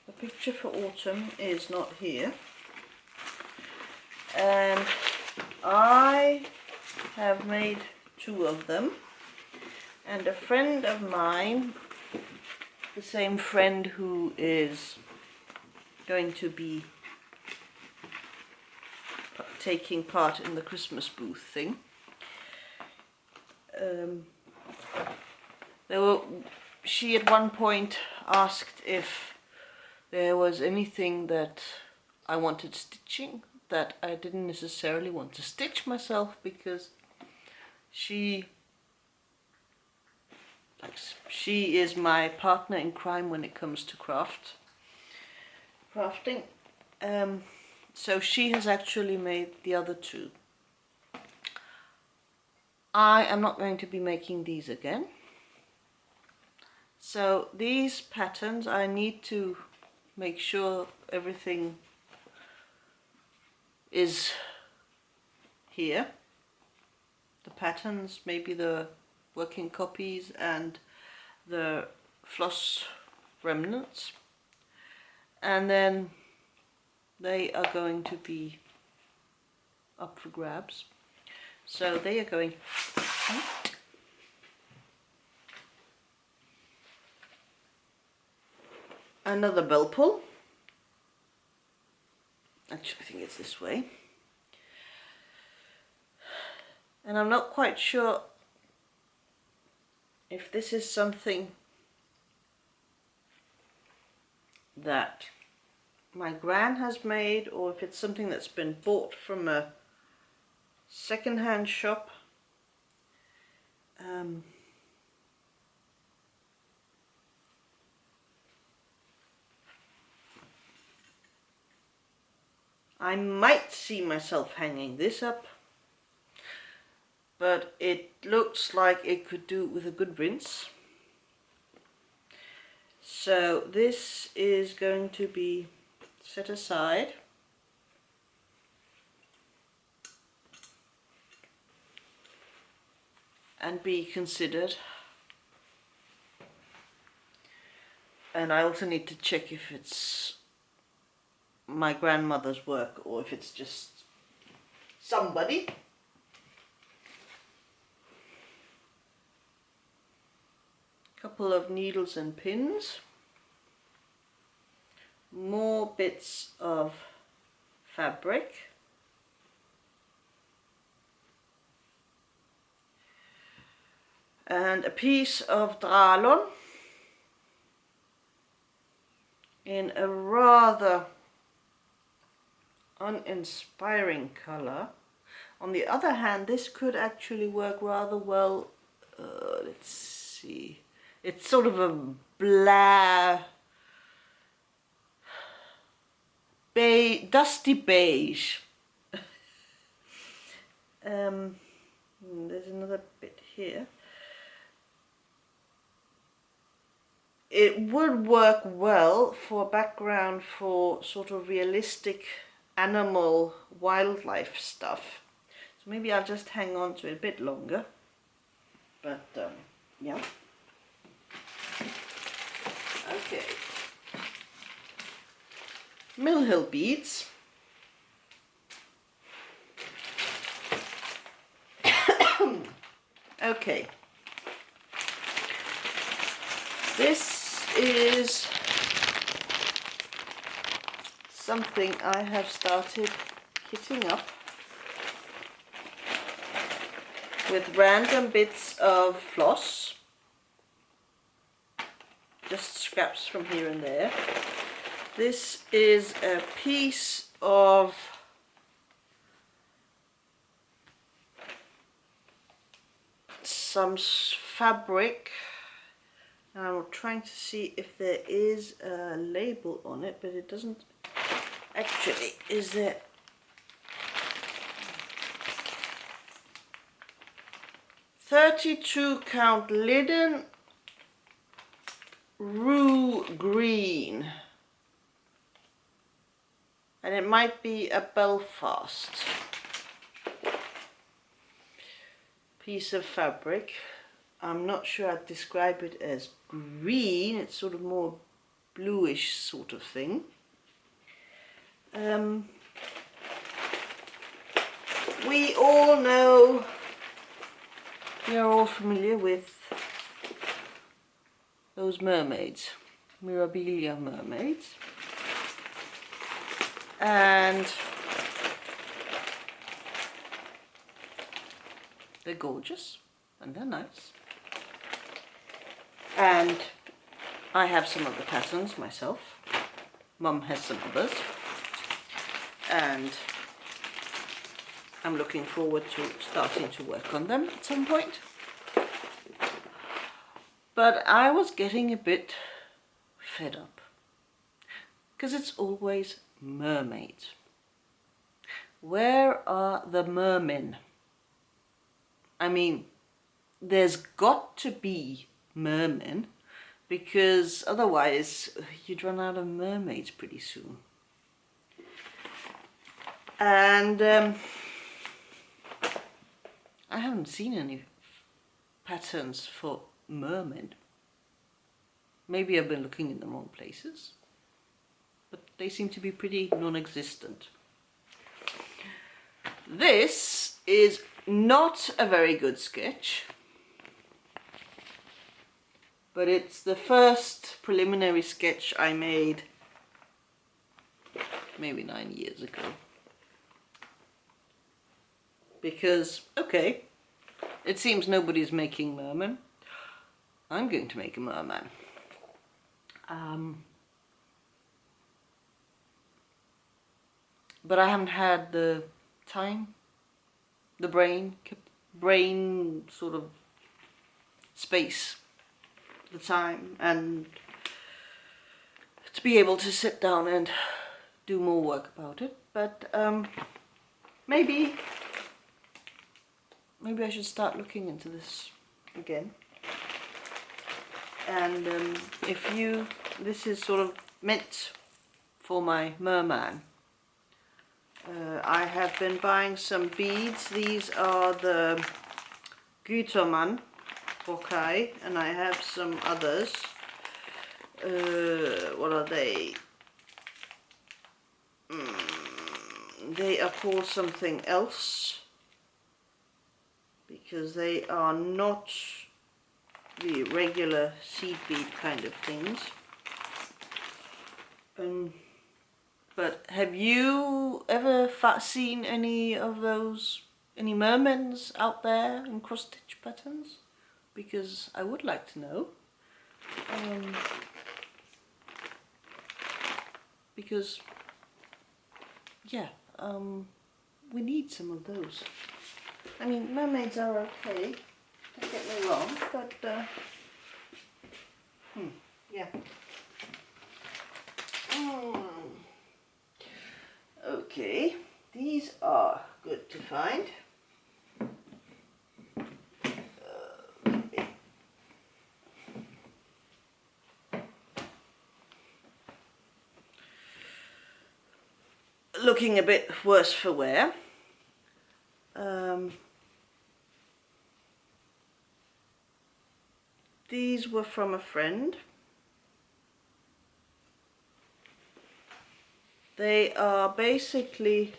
Speaker 1: the picture for autumn is not here, and I have made 2 of them, and a friend of mine, the same friend who is going to be taking part in the Christmas booth thing, she at one point asked if there was anything that I wanted stitching that I didn't necessarily want to stitch myself, because she is my partner in crime when it comes to crafting. So she has actually made the other 2. I am not going to be making these again. So these patterns, I need to make sure everything is here. The patterns, maybe the working copies and the floss remnants. And then they are going to be up for grabs. So they are going out. Another bell pull. Actually, I think it's this way. And I'm not quite sure if this is something that my gran has made, or if it's something that's been bought from a second-hand shop. I might see myself hanging this up, but it looks like it could do with a good rinse. So this is going to be set aside. And be considered. And I also need to check if it's my grandmother's work or if it's just somebody. Couple of needles and pins. More bits of fabric. and a piece of dralon in a rather uninspiring color. On the other hand, this could actually work rather well. Let's see, it's sort of a dusty beige. There's another bit here. It would work well for a background for sort of realistic animal wildlife stuff. So maybe I'll just hang on to it a bit longer. But yeah. Okay. Mill Hill beads. Okay. This is something I have started kitting up with random bits of floss, just scraps from here and there. This is a piece of some fabric, and I'm trying to see if there is a label on it, but it doesn't actually. Is there? "32 count linen rue green," and it might be a Belfast piece of fabric. I'm not sure I'd describe it as green. It's sort of more bluish sort of thing. We all know, we are all familiar with those mermaids, Mirabilia mermaids, and they're gorgeous and they're nice. And I have some of the patterns myself. Mum has some others. And I'm looking forward to starting to work on them at some point. But I was getting a bit fed up, because it's always mermaids. Where are the mermen? I mean, there's got to be mermen, because otherwise you'd run out of mermaids pretty soon. And I haven't seen any patterns for mermen. Maybe I've been looking in the wrong places, but they seem to be pretty non-existent. This is not a very good sketch, but it's the first preliminary sketch I made maybe 9 years ago. Because, okay, it seems nobody's making merman. I'm going to make a merman. But I haven't had the time, the brain sort of space, the time, and to be able to sit down and do more work about it. But maybe I should start looking into this again. And this is sort of meant for my merman. I have been buying some beads. These are the Gütermann bouquet, and I have some others. What are they? They are called something else, because they are not the regular seed bead kind of things. But have you ever seen any of those, any mermens out there in cross stitch patterns? because I would like to know. Because yeah, we need some of those. I mean, mermaids are okay, don't get me wrong, but yeah. Okay, these are good to find. Okay. Looking a bit worse for wear. These were from a friend. They are basically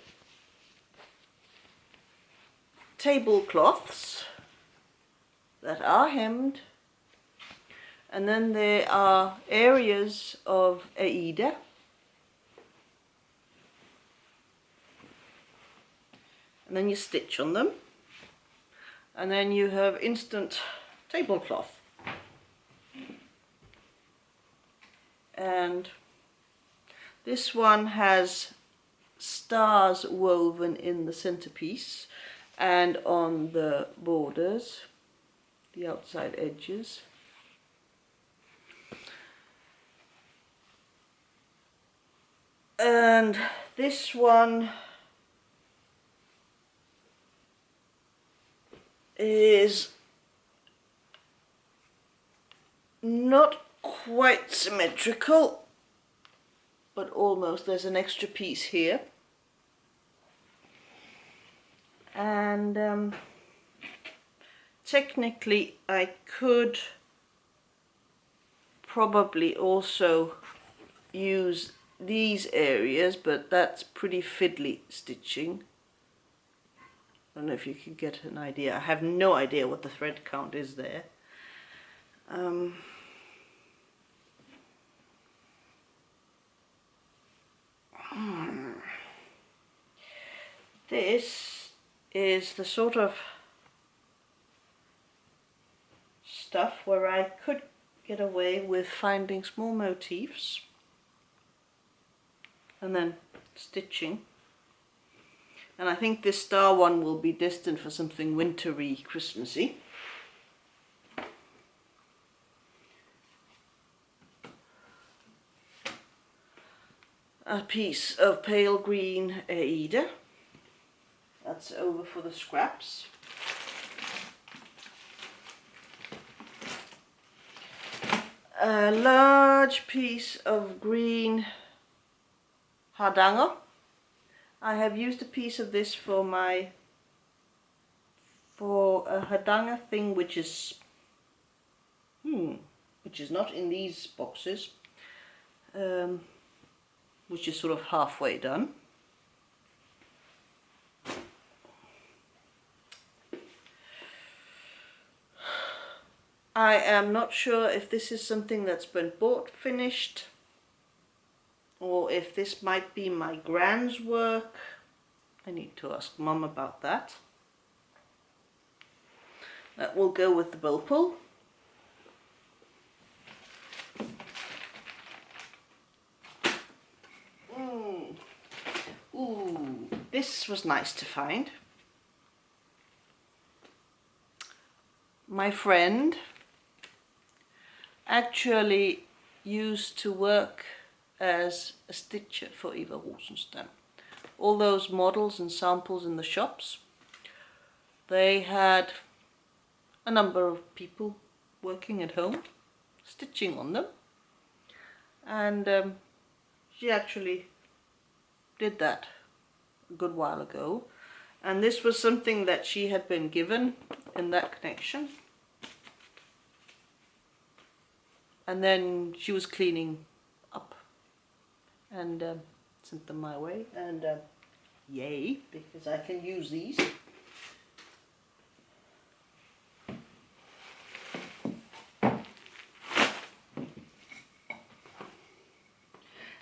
Speaker 1: tablecloths that are hemmed, and then there are areas of Aida, and then you stitch on them, and then you have instant tablecloth. And this one has stars woven in the centerpiece and on the borders, the outside edges. And this one is not quite symmetrical, but almost. There's an extra piece here. And technically I could probably also use these areas, but that's pretty fiddly stitching. I don't know if you can get an idea. I have no idea what the thread count is there. This is the sort of stuff where I could get away with finding small motifs and then stitching. And I think this star one will be destined for something wintry, Christmassy. A piece of pale green Aida. That's over for the scraps. A large piece of green Hardanger. I have used a piece of this for a Hardanger thing which is not in these boxes, which is sort of halfway done. I am not sure if this is something that's been bought finished, or if this might be my grand's work. I need to ask Mum about that. That will go with the bow pull. Ooh, this was nice to find. My friend actually used to work as a stitcher for Eva Rosenstein. All those models and samples in the shops, they had a number of people working at home, stitching on them, and she actually did that a good while ago, and this was something that she had been given in that connection. And then she was cleaning up and sent them my way, and yay, because I can use these.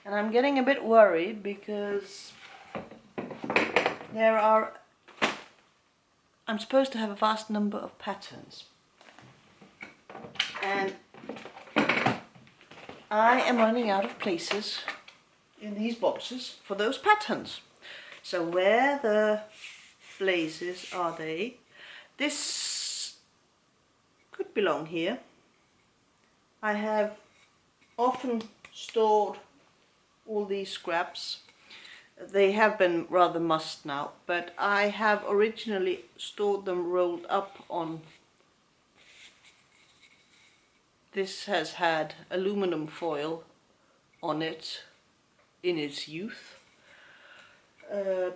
Speaker 1: And I'm getting a bit worried because I'm supposed to have a vast number of patterns. And I am running out of places in these boxes for those patterns. So where the blazes are they? This could belong here. I have often stored all these scraps. They have been rather mussed now, but I have originally stored them rolled up on. This has had aluminum foil on it in its youth,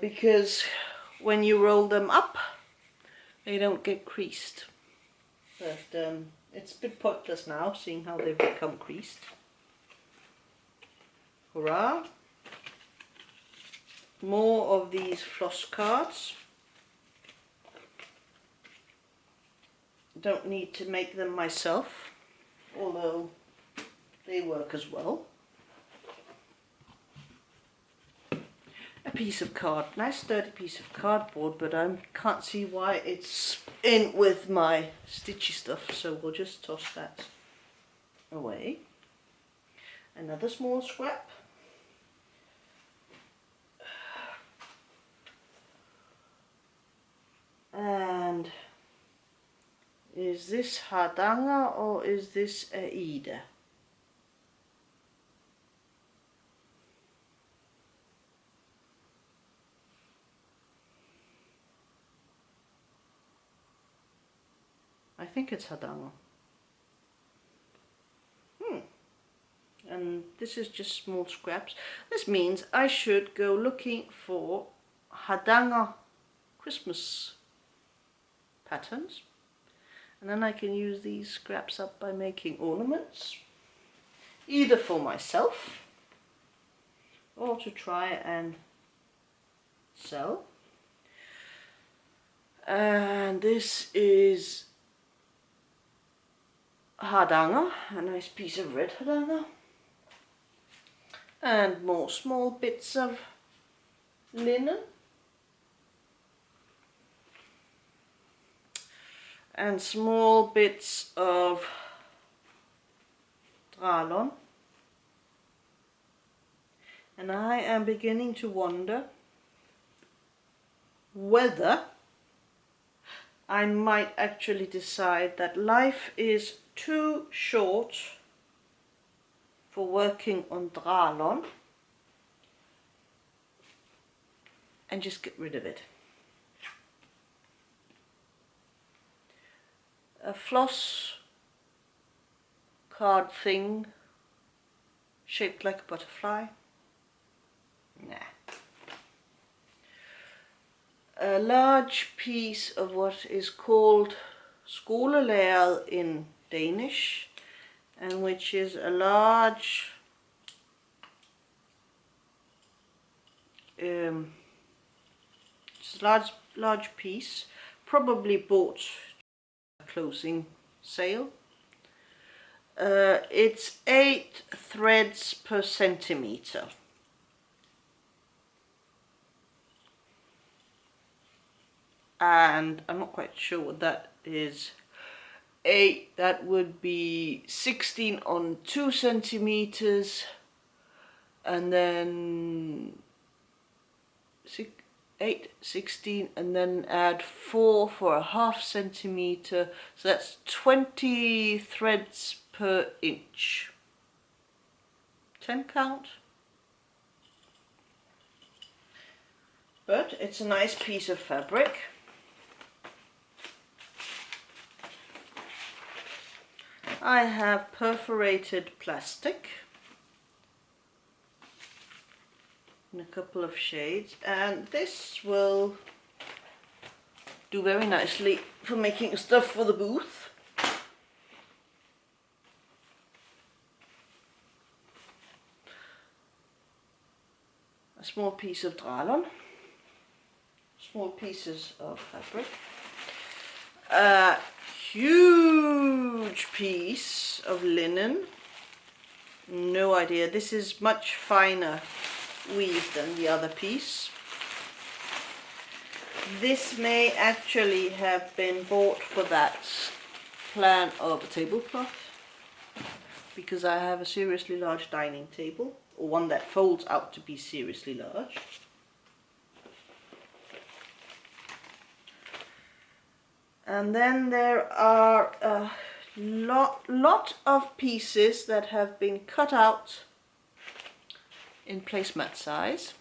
Speaker 1: because when you roll them up they don't get creased. But it's a bit pointless now, seeing how they've become creased. Hurrah! More of these floss cards. Don't need to make them myself, although they work as well. A piece of card, nice sturdy piece of cardboard, but I can't see why it's in with my stitchy stuff, so we'll just toss that away. Another small scrap. And is this Hardanger or is this Aida? I think it's Hardanger. And this is just small scraps. This means I should go looking for Hardanger Christmas patterns, and then I can use these scraps up by making ornaments, either for myself or to try and sell. And this is Hardanger, a nice piece of red Hardanger, and more small bits of linen. And small bits of dralon. And I am beginning to wonder whether I might actually decide that life is too short for working on dralon and just get rid of it. A floss card thing shaped like a butterfly? Nah. A large piece of what is called skolelæret in Danish, and which is a large it's a large piece, probably bought closing sale. It's 8 threads per centimeter. And I'm not quite sure what that is. That would be 16 on 2 centimeters, and then 8, 16, and then add 4 for a half centimeter, so that's 20 threads per inch. 10 count. But it's a nice piece of fabric. I have perforated plastic in a couple of shades, and this will do very nicely for making stuff for the booth. A small piece of dralon, small pieces of fabric, a huge piece of linen, no idea, this is much finer weave than the other piece. This may actually have been bought for that plan of a tablecloth. because I have a seriously large dining table, or one that folds out to be seriously large. And then there are a lot of pieces that have been cut out in placemat size,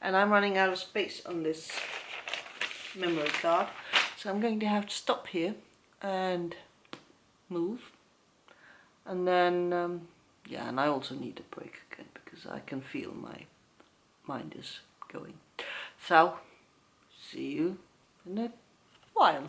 Speaker 1: and I'm running out of space on this memory card, so I'm going to have to stop here and move. And then yeah, and I also need a break again because I can feel my mind is going. So see you in a while.